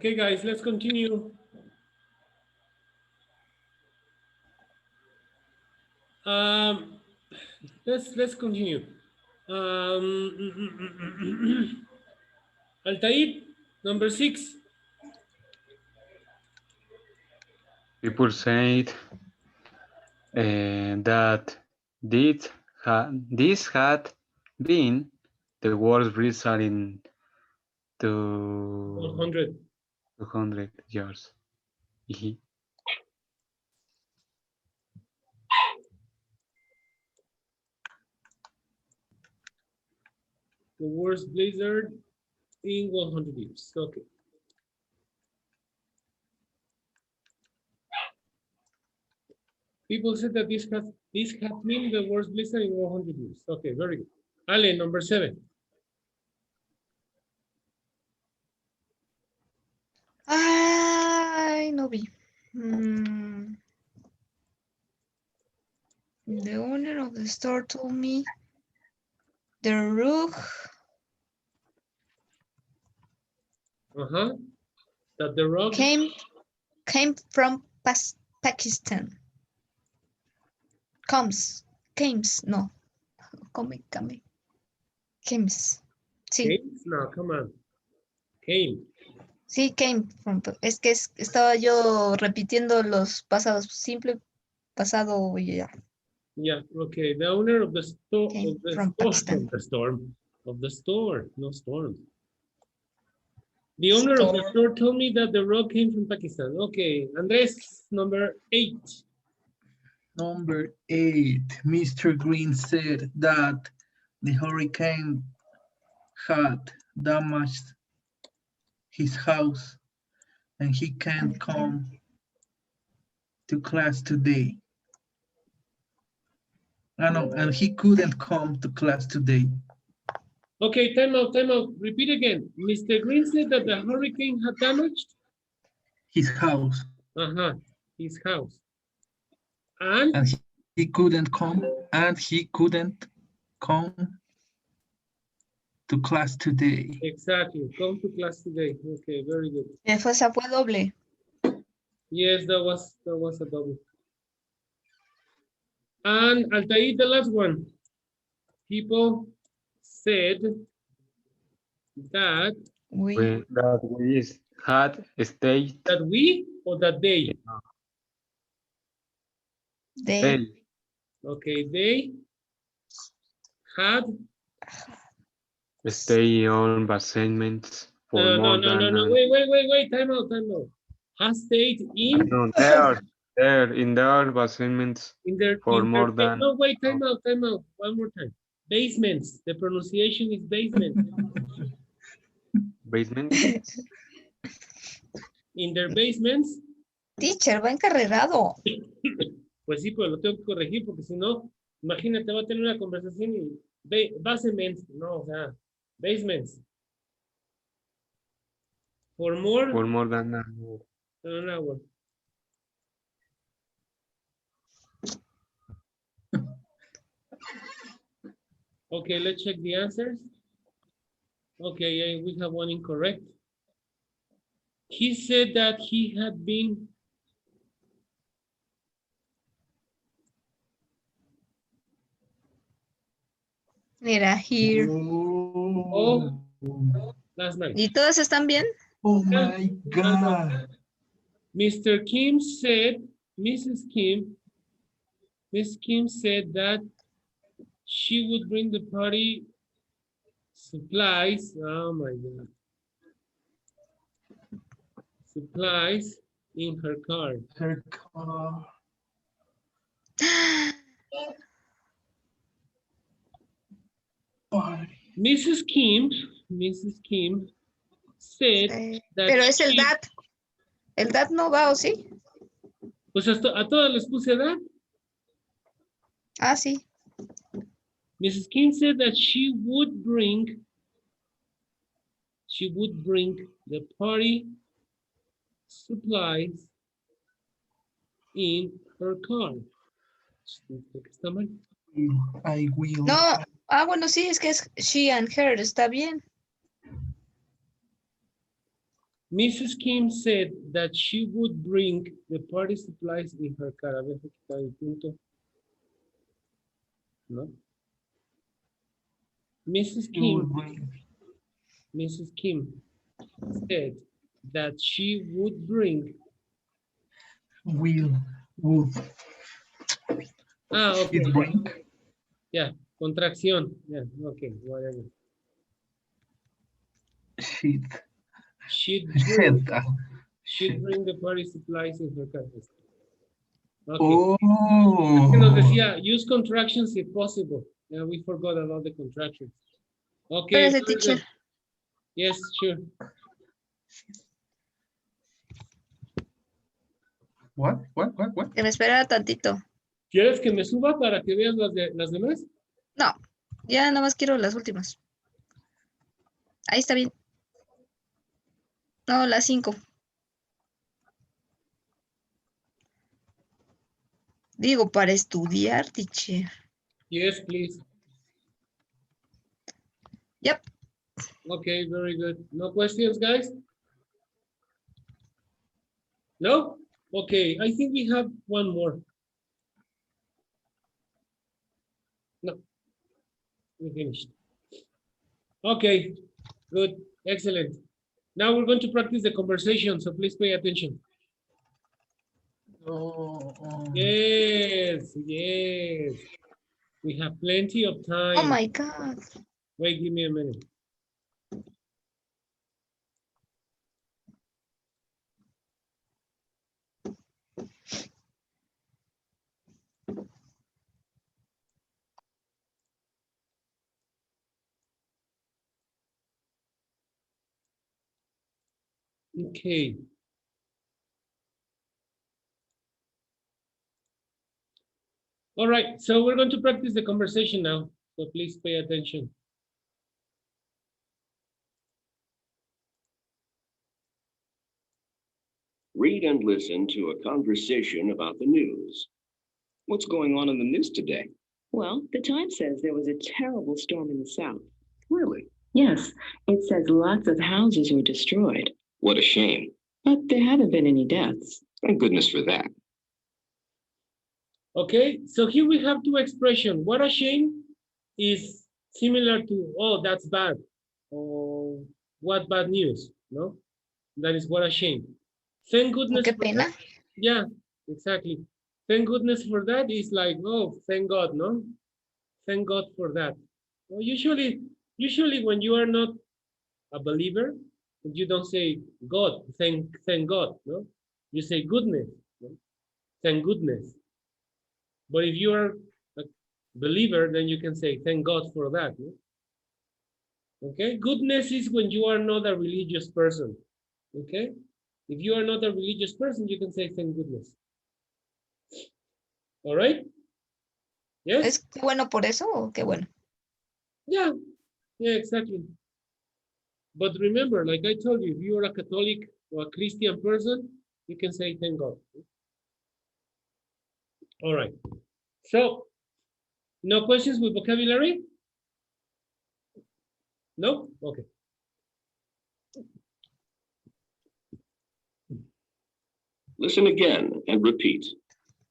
Okay, guys, let's continue. Let's continue. Altair, number 6. People said that this had been the worst blizzard in 100. 200 years. The worst blizzard in 100 years. Okay. People said that this has been the worst blizzard in 100 years. Okay, very good. Ale, number 7. Ay, no vi. The owner of the store told me the rug That the rock came from Pakistan. Comes, no. Comes. Sí. came? No, come on. Came. Sí, came from. Es que estaba yo repitiendo los pasados simple, pasado y ya. Yeah, okay. The owner of the store Came from Pakistan. of the store, no storm. The owner of the store told me that the rock came from Pakistan. Okay, Andres, number 8. Number 8, Mr. Green said that the hurricane had damaged his house and he can't come to class today. And he couldn't come to class today. Okay, time out. Repeat again. Mr. Green said that the hurricane had damaged his house. His house. And he couldn't come to class today. Exactly. Come to class today. Okay, very good. Esa fue doble. Yes, that was a double. And Altair, the last one. People said that we had stayed. That we or that they? They. Okay, they had stay on basements for more than. No. Wait. Time out. Has stayed in. No, there in their basements for more than. No, wait. Time out. One more time. Basements. The pronunciation is basement. Basement. In their basements. Teacher, va encarrerado. Pues sí, pero lo tengo que corregir porque si no, imagínate, va a tener una conversación y basements, no, o sea, basements. For more than an hour. Okay, let's check the answers. Okay, we have one incorrect. He said that he had been Mira, here. Oh, last night. ¿Y todas están bien? Oh my God. Mr. Kim said, Mrs. Kim said that she would bring the party supplies. Oh my God. Supplies in her car. Her car. Party. Mrs. Kim said that. Pero es el dat. El dat no va, ¿o sí? Pues a todas les puse dat. Ah, sí. Mrs. Kim said that she would bring the party supplies in her car. I will. No, bueno, sí, es que es she and her, está bien. Mrs. Kim said that she would bring the party supplies in her car. A ver, aquí está el punto. ¿No? Mrs. Kim said that she would bring. Would. Ah, okay. It bring. Yeah, contracción. Yeah, okay, whatever. She'd She'd bring the party supplies in her car. Okay. Oh. Es que nos decía, use contractions if possible. Yeah, we forgot about the contractions. Okay. Espérese, teacher. Yes, sure. What? Que me esperara tantito. ¿Quieres que me suba para que veas las demás? No, ya nada más quiero las últimas. Ahí está bien. No, las 5. Digo, para estudiar, teacher. Yes, please. Yep. Okay, very good. No questions, guys? No? Okay, I think we have one more. No, we finished. Okay, good, excellent. Now we're going to practice the conversation, so please pay attention. Yes, yes. We have plenty of time. Oh my God. Wait, give me a minute. Okay. All right, so we're going to practice the conversation now, so please pay attention. Read and listen to a conversation about the news. What's going on in the news today? Well, the Times says there was a terrible storm in the south. Really? Yes, it says lots of houses were destroyed, What a shame. but there haven't been any deaths. Thank goodness for that. Okay, so here we have two expressions. What a shame is similar to, oh, that's bad. Or what bad news, no? That is what a shame. Thank goodness. Qué for pena. that. Yeah, exactly. Thank goodness for that is like, oh, thank God, no? Thank God for that. Well, usually when you are not a believer, you don't say God, thank God, no? You say goodness, no? Thank goodness. But if you are a believer, then you can say thank God for that, no? Okay, goodness is when you are not a religious person, okay? If you are not a religious person, you can say thank goodness. All right? Yes? ¿Es qué bueno por eso o qué bueno? Yeah, exactly. But remember, like I told you, if you are a Catholic or a Christian person, you can say thank God. All right. So, no questions with vocabulary? No? Okay. Listen again and repeat.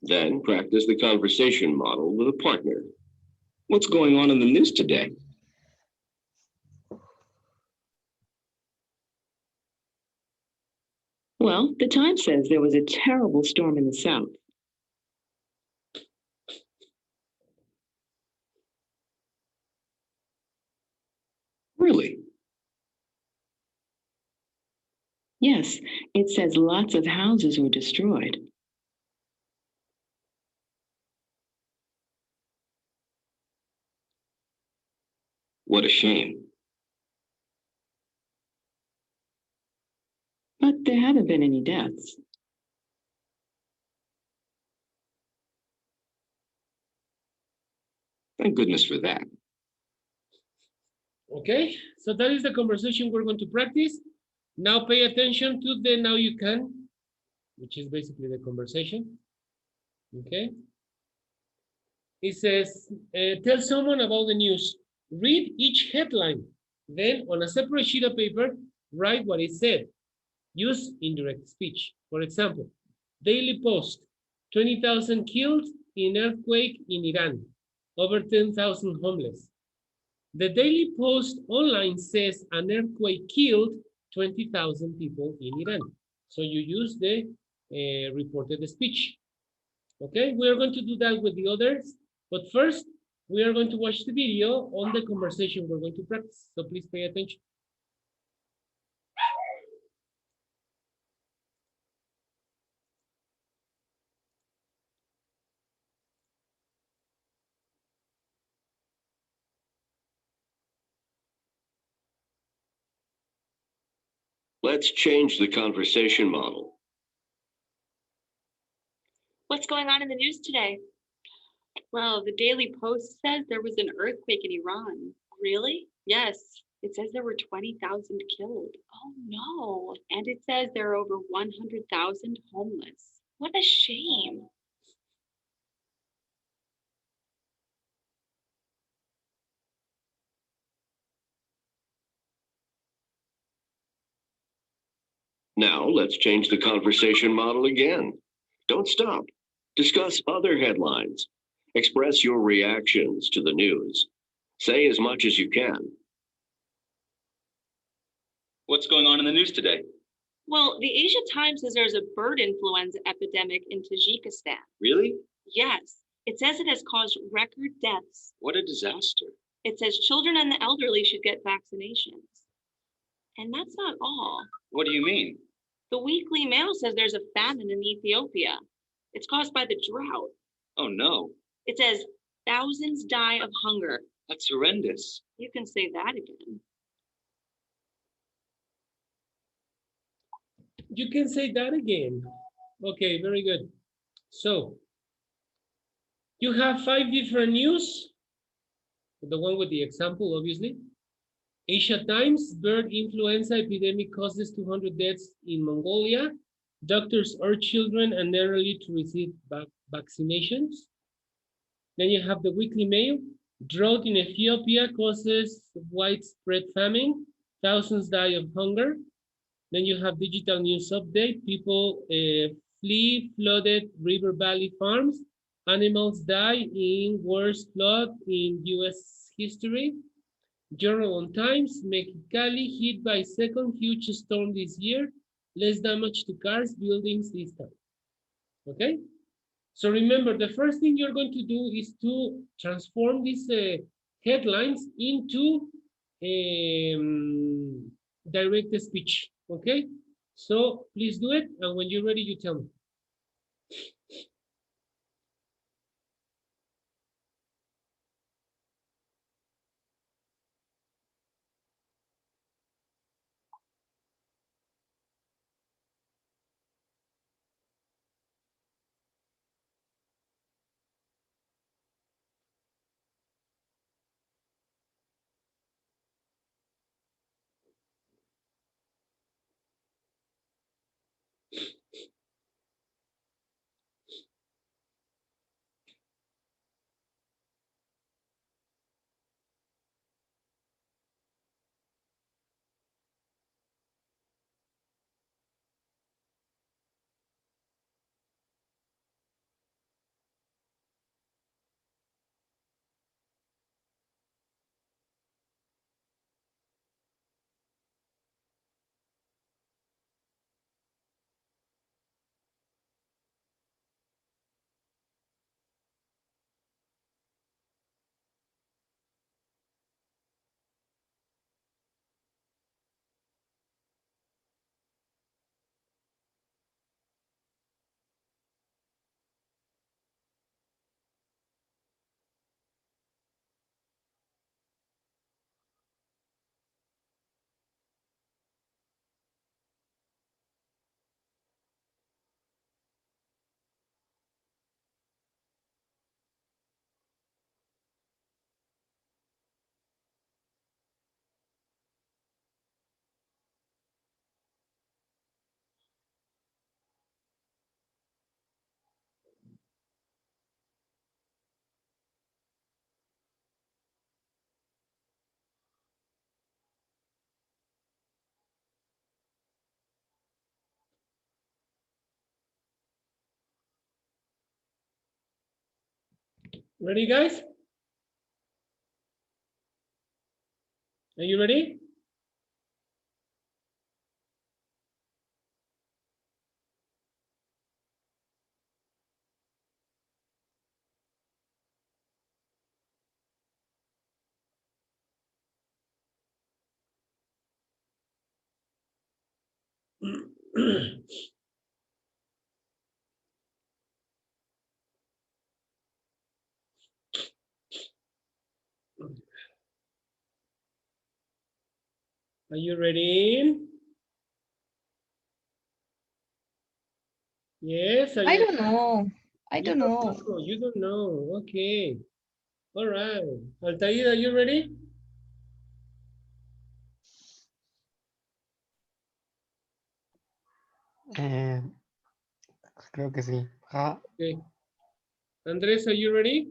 Then practice the conversation model with a partner. What's going on in the news today? Well, the Times says there was a terrible storm in the south. Really? Yes, it says lots of houses were destroyed. What a shame. But there haven't been any deaths. Thank goodness for that. Okay, so that is the conversation we're going to practice. Now pay attention to the now you can, which is basically the conversation. Okay. It says, tell someone about the news. Read each headline. Then on a separate sheet of paper, write what it said. Use indirect speech. For example, Daily Post, 20,000 killed in earthquake in Iran, over 10,000 homeless. The Daily Post online says an earthquake killed 20,000 people in Iran. So you use the reported speech. Okay, we are going to do that with the others, but first we are going to watch the video on the conversation we're going to practice. So please pay attention. Let's change the conversation model. What's going on in the news today? Well, the Daily Post says there was an earthquake in Iran. Really? Yes. It says there were 20,000 killed. Oh no. And it says there are over 100,000 homeless. What a shame. Now let's change the conversation model again. Don't stop. Discuss other headlines. Express your reactions to the news. Say as much as you can. What's going on in the news today? Well, the Asia Times says there's a bird influenza epidemic in Tajikistan. Really? Yes. It says it has caused record deaths. What a disaster. It says children and the elderly should get vaccinations. And that's not all. What do you mean? The Weekly Mail says there's a famine in Ethiopia. It's caused by the drought. Oh no. It says thousands die of hunger. That's horrendous. You can say that again. You can say that again. Okay, very good. So you have 5 different news. The one with the example, obviously. Asia Times, bird influenza epidemic causes 200 deaths in Mongolia. Doctors urge children and elderly to receive vaccinations. Then you have the Weekly Mail. Drought in Ethiopia causes widespread famine. Thousands die of hunger. Then you have Digital News Update. People flee flooded river valley farms. Animals die in worst flood in US history. Journal on Times, Mexicali hit by second huge storm this year. Less damage to cars, buildings this time. Okay? So remember, the first thing you're going to do is to transform these headlines into direct speech. Okay? So please do it, and when you're ready, you tell me. Ready, guys? Are you ready? Are you ready? Yes. I don't know. I don't know. You don't know. Okay. All right. Altair, are you ready? Creo que sí. Ah, Okay. Andres, are you ready?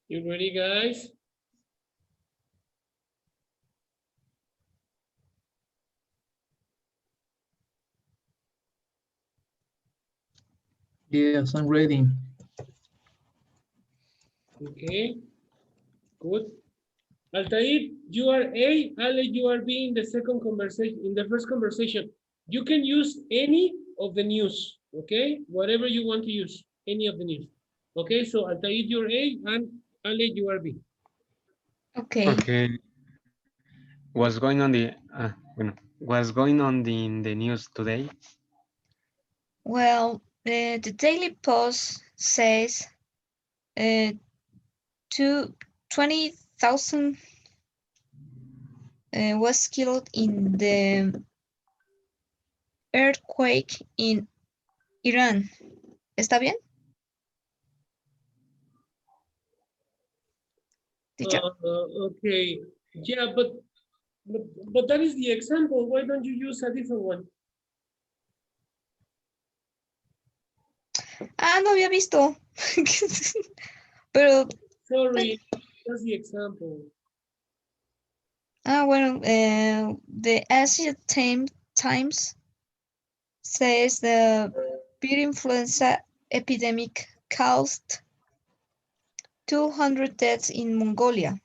You ready, guys? Yes, I'm ready. Okay. Good. Altair, you are A. Ale, you are B in the second conversation, in the first conversation. You can use any of the news, okay? Whatever you want to use, any of the news. Okay, so Altair, you're A, and Ale, you are B. Okay. Okay. What's going on what's going on in the news today? Well, the Daily Post says 20,000 was killed in the earthquake in Iran. ¿Está bien? Teacher. Okay, yeah, but that is the example. Why don't you use a different one? Ah, no había visto. Pero. Sorry, that's the example. Ah, bueno, the Asia Times says the bird influenza epidemic caused 200 deaths in Mongolia.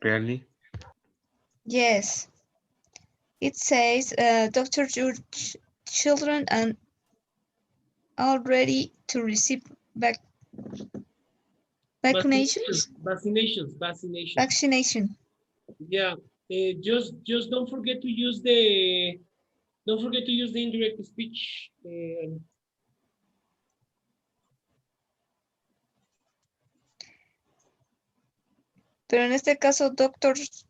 Really? Yes. It says doctors urge children and are ready to receive vaccinations. Vaccination. Yeah. Just don't forget to use the indirect speech. Pero en este caso, doctors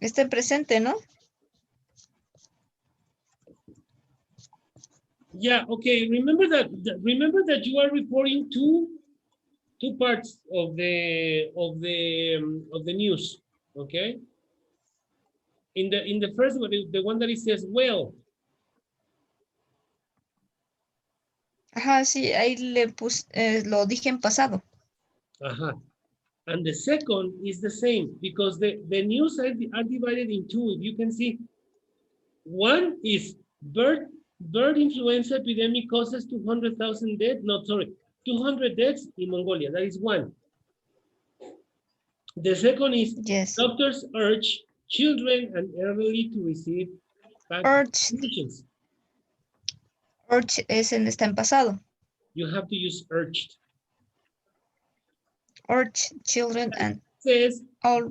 está presente, ¿no? Yeah, okay. Remember that you are reporting two parts of the news. Okay. In the first one, the one that it says well. Ajá, sí, ahí le puse, lo dije en pasado. Uh-huh. And the second is the same because the news are divided in two. If you can see, one is bird influenza epidemic causes 200,000 deaths. No, sorry, 200 deaths in Mongolia. That is one. The second is Yes. doctors urge children and elderly to receive vaccinations. Urge está en pasado. You have to use urged. Urge children and It all.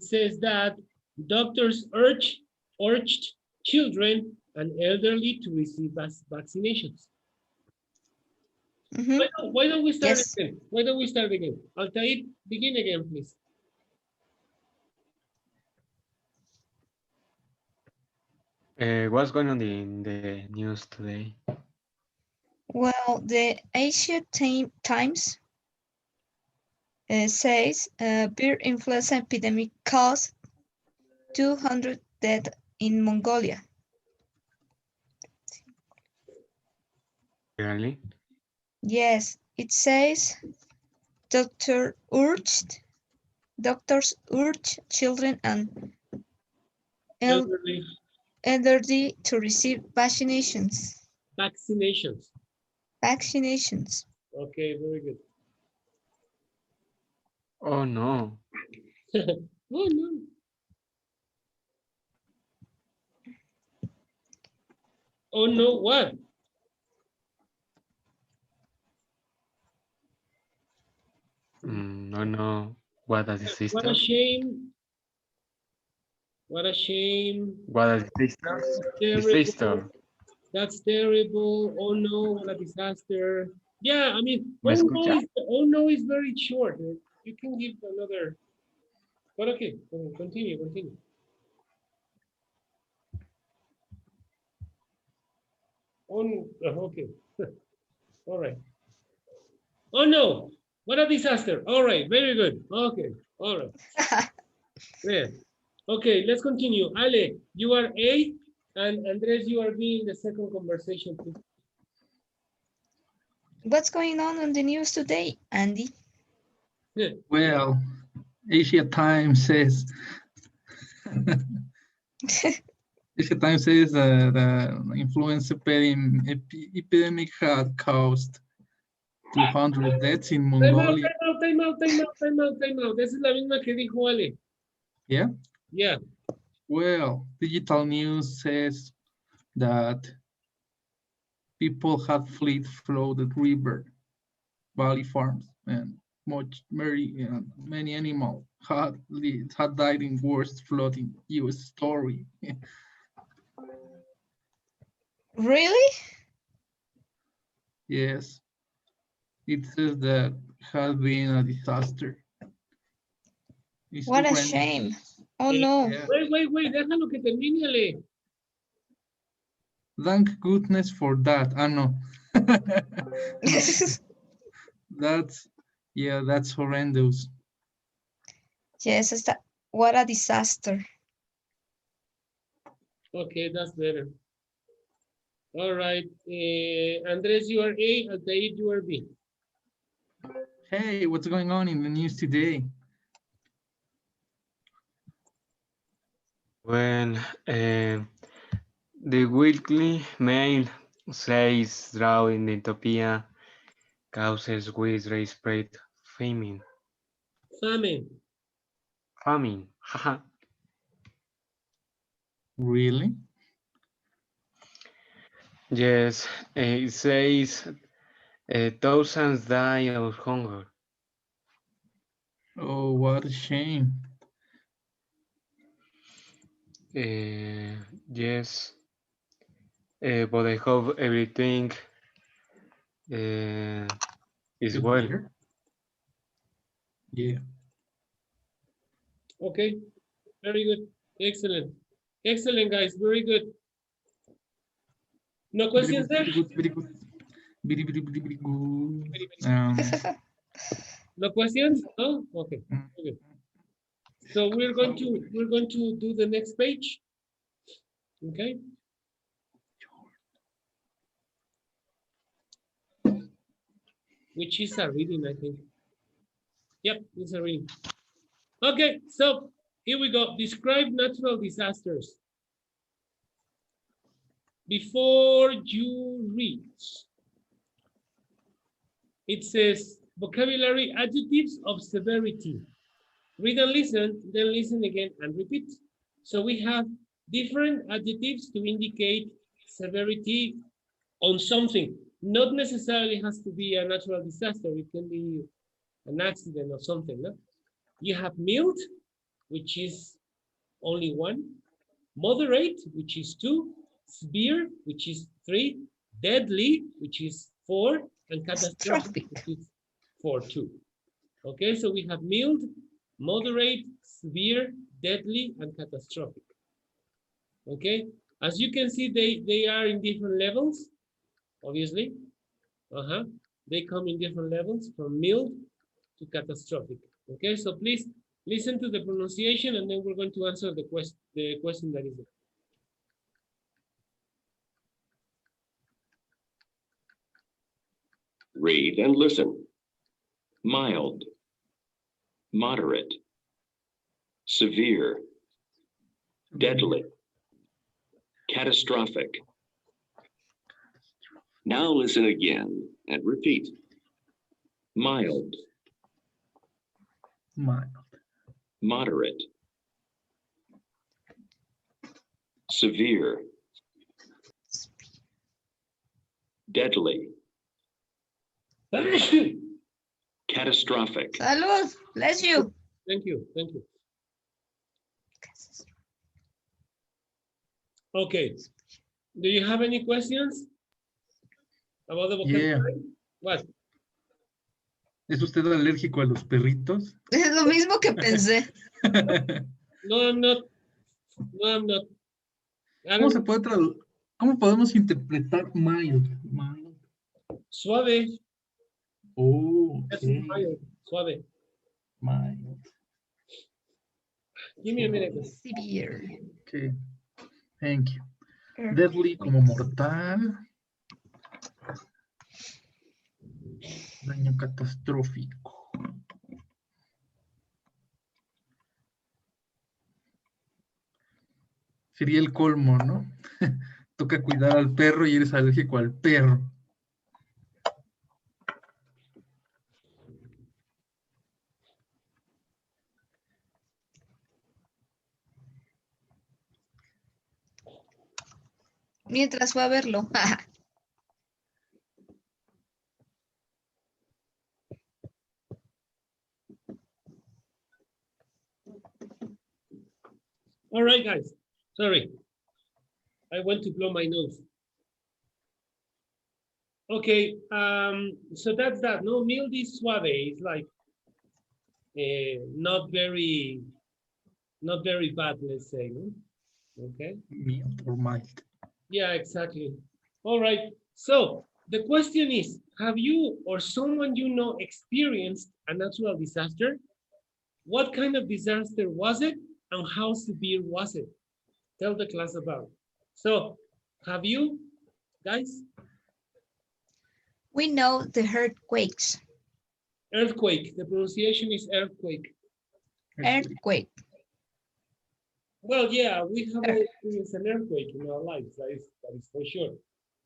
says that doctors urged children and elderly to receive vaccinations. Why don't we start again? Why don't we start again? Altair, begin again, please. What's going on in the news today? Well, the Asia Times says bird influenza epidemic caused 200 deaths in Mongolia. Really? Yes, it says doctors urge children and elderly to receive vaccinations. Vaccinations. Okay, very good. Oh no. Oh no. Oh no, what? Oh no. What a disaster. What a shame. What a shame. What a disaster. Terrible. That's terrible. Oh no, what a disaster. Yeah, I mean, oh no is very short. You can give another. But okay, continue. Oh, okay. All right. Oh no, what a disaster. All right, very good. Okay, all right. Yeah. Okay, let's continue. Ale, you are A, and Andres, you are B in the second conversation, please. What's going on in the news today, Andy? Yeah. Well, Asia Times says Asia Times says the influenza epidemic had caused 200 deaths in Mongolia. Time out. Esa es la misma que dijo Ale. Yeah? Yeah. Well, digital news says that people had fled flooded river, valley farms, and many animals had died in worst flooding US story. Really? Yes. It says that has been a disaster. What a shame. Oh no. Yeah. Wait, déjalo que termine, Ale. Thank goodness for that. I know. That's horrendous. Yes, what a disaster. Okay, that's better. All right. Andres, you are A, Altair, you are B. Hey, what's going on in the news today? Well, the weekly mail says drought in Ethiopia causes widespread famine. Famine. Haha. Really? Yes, it says thousands die of hunger. Oh, what a shame. Yes, but I hope everything is well. Better? Yeah. Okay, very good. Excellent, guys, very good. No questions there? Very good, very good. Very, very, very, very good. No questions? No? Okay. Okay. So we're going to do the next page. Okay. Which is a reading, I think. Yep, it's a reading. Okay, so here we go. Describe natural disasters. Before you read, it says vocabulary adjectives of severity. Read and listen, then listen again and repeat. So we have different adjectives to indicate severity on something. Not necessarily has to be a natural disaster. It can be an accident or something. No? You have mild, which is only 1. Moderate, which is 2. Severe, which is 3. Deadly, which is 4. And catastrophic, which is 4 too. Okay, so we have mild, moderate, severe, deadly, and catastrophic. Okay, as you can see, they are in different levels, obviously. They come in different levels from mild to catastrophic. Okay, so please listen to the pronunciation and then we're going to answer the question that is there. Read and listen. Mild, moderate, severe, deadly, catastrophic. Now listen again and repeat. Mild, Mild, moderate, severe, deadly, catastrophic. Salud, bless you. Thank you, thank you. Okay, do you have any questions about the vocabulary? What? ¿Es usted alérgico a los perritos? Es lo mismo que pensé. No, I'm not. No, I'm not. I ¿Cómo don't- se puede traducir? ¿Cómo podemos interpretar mild? Mild. Suave. Oh, That's okay. mild, suave. Mild. Give me a minute. Severe. Okay. Thank you. Deadly como mortal. Daño catastrófico. Sería el colmo, ¿no? Toca cuidar al perro y eres alérgico al perro. Mientras fue a verlo. All right, guys. Sorry. I went to blow my nose. Okay, so that's that. No, mild is suave. It's like not very bad, let's say. No? Okay. Mild or mild. Yeah, exactly. All right. So the question is, have you or someone you know experienced a natural disaster? What kind of disaster was it and how severe was it? Tell the class about it. So have you guys? We know the earthquakes. Earthquake. The pronunciation is earthquake. Earthquake. Well, yeah, we have all experienced an earthquake in our lives. That is for sure.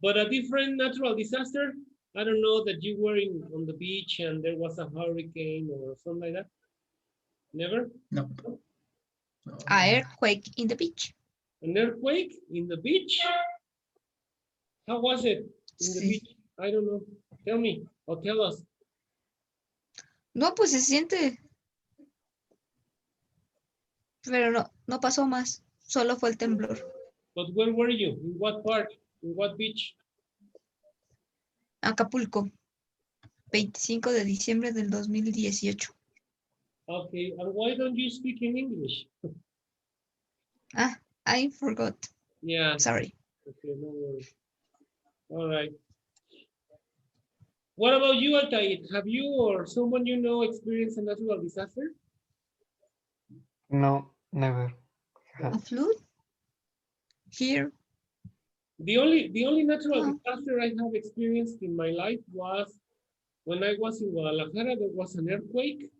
But a different natural disaster, I don't know, that you were on the beach and there was a hurricane or something like that. Never? No. No. A earthquake in the beach. An earthquake in the beach? How was it in the Sí. beach? I don't know. Tell me or tell us. No, pues se siente. Pero no pasó más. Solo fue el temblor. But where were you? In what part? In what beach? Acapulco. 25 de diciembre del 2018. Okay, and why don't you speak in English? Ah, I forgot. Yeah. Sorry. Okay, no worries. All right. What about you, Altair? Have you or someone you know experienced a natural disaster? No, never. A flood? Here? The only natural Oh. disaster I have experienced in my life was when I was in Guadalajara. There was an earthquake.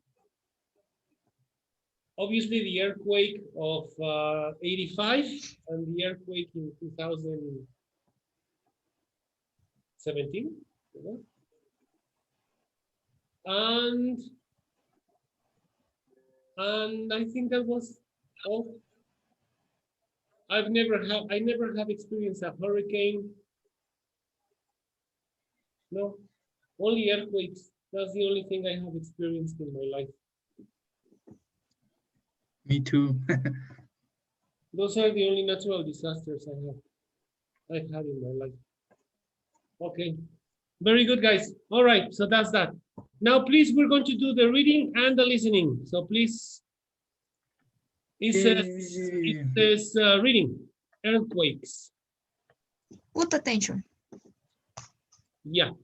Obviously, the earthquake of 85 and the earthquake in 2017. And I think that was all. I never have experienced a hurricane. No, only earthquakes. That's the only thing I have experienced in my life. Me too. Those are the only natural disasters I've had in my life. Okay, very good, guys. All right, so that's that. Now, please, we're going to do the reading and the listening. So please, it says reading, earthquakes. Put attention. Yeah,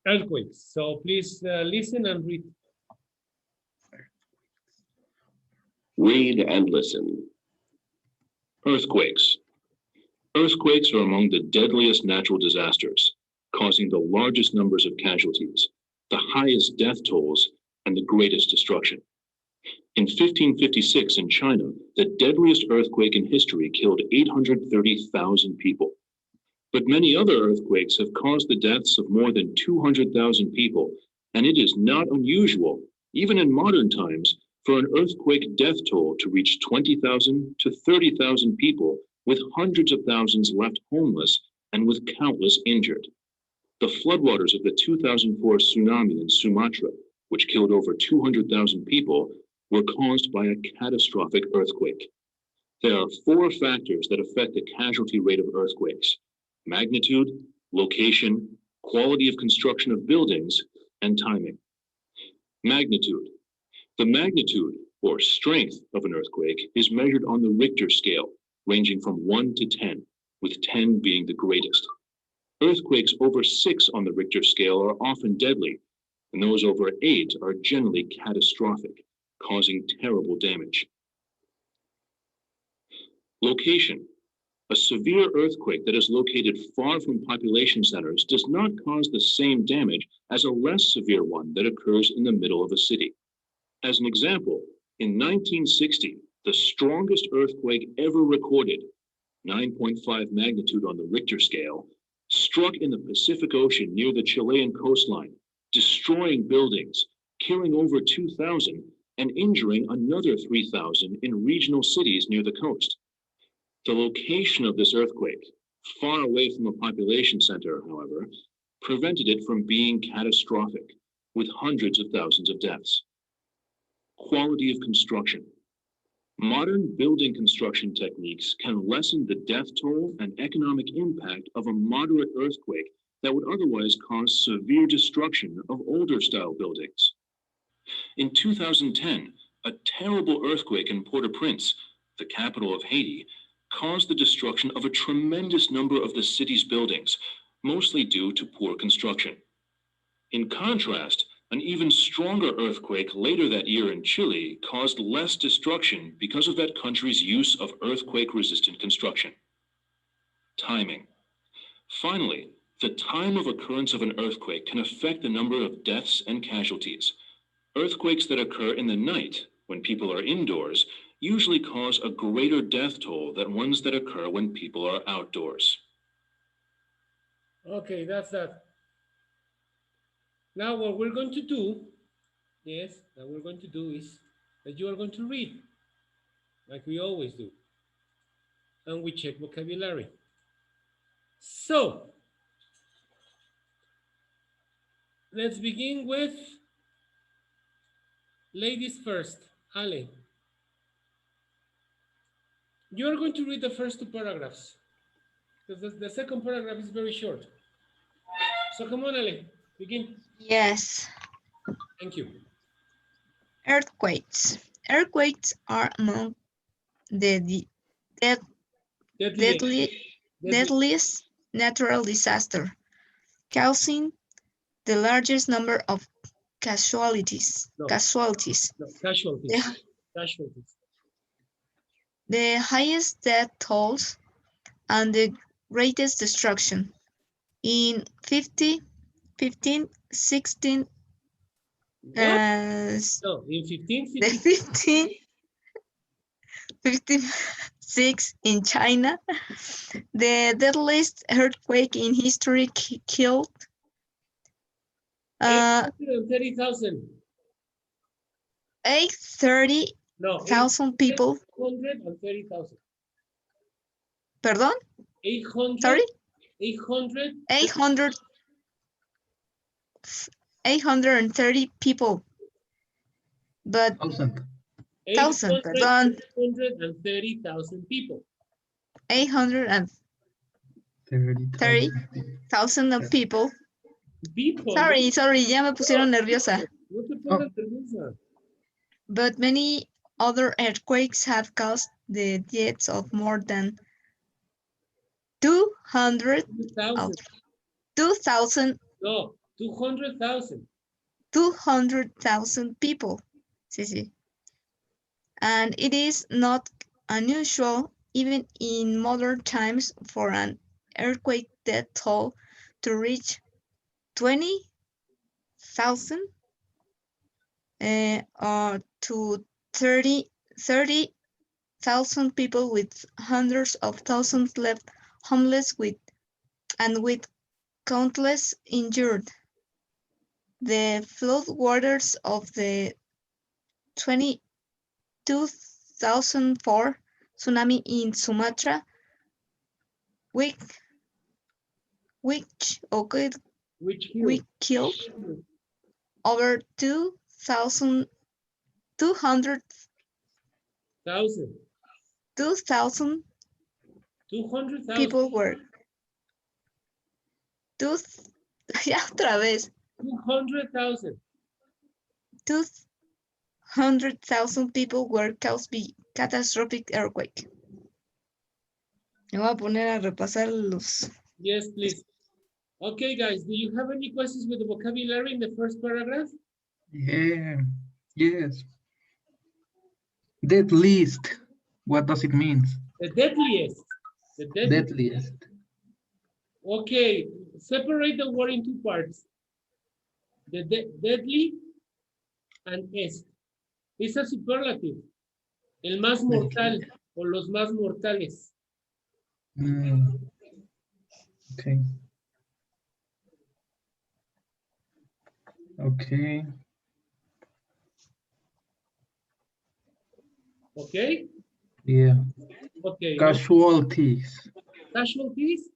earthquakes. So please listen and read. Read and listen. Earthquakes. Earthquakes are among the deadliest natural disasters, causing the largest numbers of casualties, the highest death tolls, and the greatest destruction. In 1556 in China, the deadliest earthquake in history killed 830,000 people. But many other earthquakes have caused the deaths of more than 200,000 people, and it is not unusual, even in modern times, for an earthquake death toll to reach 20,000 to 30,000 people, with hundreds of thousands left homeless and with countless injured. The floodwaters of the 2004 tsunami in Sumatra, which killed over 200,000 people, were caused by a catastrophic earthquake. There are 4 factors that affect the casualty rate of earthquakes: magnitude, location, quality of construction of buildings, and timing. Magnitude. The magnitude, or strength, of an earthquake is measured on the Richter scale, ranging from 1 to 10, with 10 being the greatest. Earthquakes over 6 on the Richter scale are often deadly, and those over 8 are generally catastrophic, causing terrible damage. Location. A severe earthquake that is located far from population centers does not cause the same damage as a less severe one that occurs in the middle of a city. As an example, in 1960, the strongest earthquake ever recorded, 9.5 magnitude on the Richter scale, struck in the Pacific Ocean near the Chilean coastline, destroying buildings, killing over 2,000, and injuring another 3,000 in regional cities near the coast. The location of this earthquake, far away from a population center, however, prevented it from being catastrophic, with hundreds of thousands of deaths. Quality of construction. Modern building construction techniques can lessen the death toll and economic impact of a moderate earthquake that would otherwise cause severe destruction of older style buildings. In 2010, a terrible earthquake in Port-au-Prince, the capital of Haiti, caused the destruction of a tremendous number of the city's buildings, mostly due to poor construction. In contrast, an even stronger earthquake later that year in Chile caused less destruction because of that country's use of earthquake-resistant construction. Timing. Finally, the time of occurrence of an earthquake can affect the number of deaths and casualties. Earthquakes that occur in the night, when people are indoors, usually cause a greater death toll than ones that occur when people are outdoors. Okay, that's that. Now what we're going to do, is that you are going to read, like we always do. And we check vocabulary. So, let's begin with ladies first. Ale. You are going to read the first 2 paragraphs, because the second paragraph is very short. So come on, Ale, begin. Yes. Thank you. Earthquakes. Earthquakes are among the deadliest natural disaster, causing the largest number of casualties. No. Casualties. No, casualties. Yeah. Casualties. The highest death tolls and the greatest destruction. In 15, 16, What? the No, in 15, 56 in China, the deadliest earthquake in history killed 830,000. 830,000 No, people. 830,000. Pardon? 800. Sorry? 800. 830 people. But 1,000, pardon. 830,000 people. 830,000 of people. People. Sorry, ya me pusieron nerviosa. No te pongas nerviosa. But many other earthquakes have caused the deaths of more than 200,000. 2,000. No, 200,000. 200,000 people. Sí. And it is not unusual, even in modern times, for an earthquake death toll to reach 20,000 or to 30,000 people, with hundreds of thousands left homeless with countless injured. The flood waters of the 2004 tsunami in Sumatra, which killed over 2,000 people were. Ya otra vez. 200,000. 200,000 people were caused by catastrophic earthquake. Me voy a poner a repasar los. Yes, please. Okay, guys, do you have any questions with the vocabulary in the first paragraph? Yeah. Yes. Deadliest. What does it mean? The deadliest. The Deadliest. Okay, separate the word in two parts. The deadly and est. It's a superlative. El más mortal o los más mortales. Okay. Okay. Okay? Yeah. Okay. Casualties. Casualties?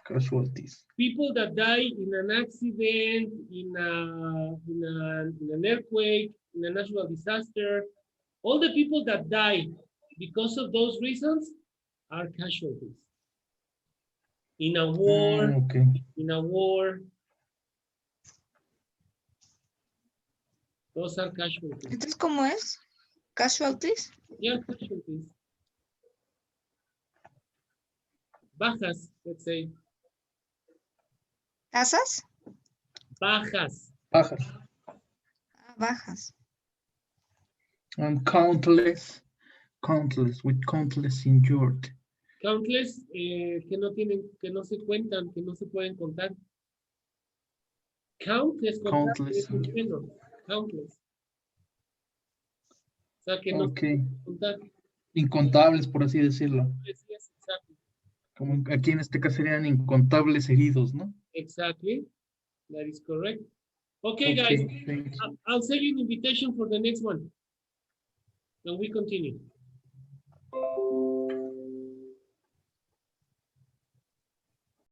Casualties. People that die in an accident, in an earthquake, in a natural disaster. All the people that die because of those reasons are casualties. In a war, Okay. in a war. Those are casualties. Entonces, ¿cómo es? Casualties. Yeah, casualties. Bajas, let's say. ¿Casas? Bajas. Bajas. Bajas. And countless with countless injured. Countless que no tienen, que no se cuentan, que no se pueden contar. Countless. Countless. Countless. O sea, que no se pueden contar. Incontables, por así decirlo. Yes, exactly. Como aquí en este caso serían incontables heridos, ¿no? Exactly. That is correct. Okay, guys. I'll send you an invitation for the next one. And we continue.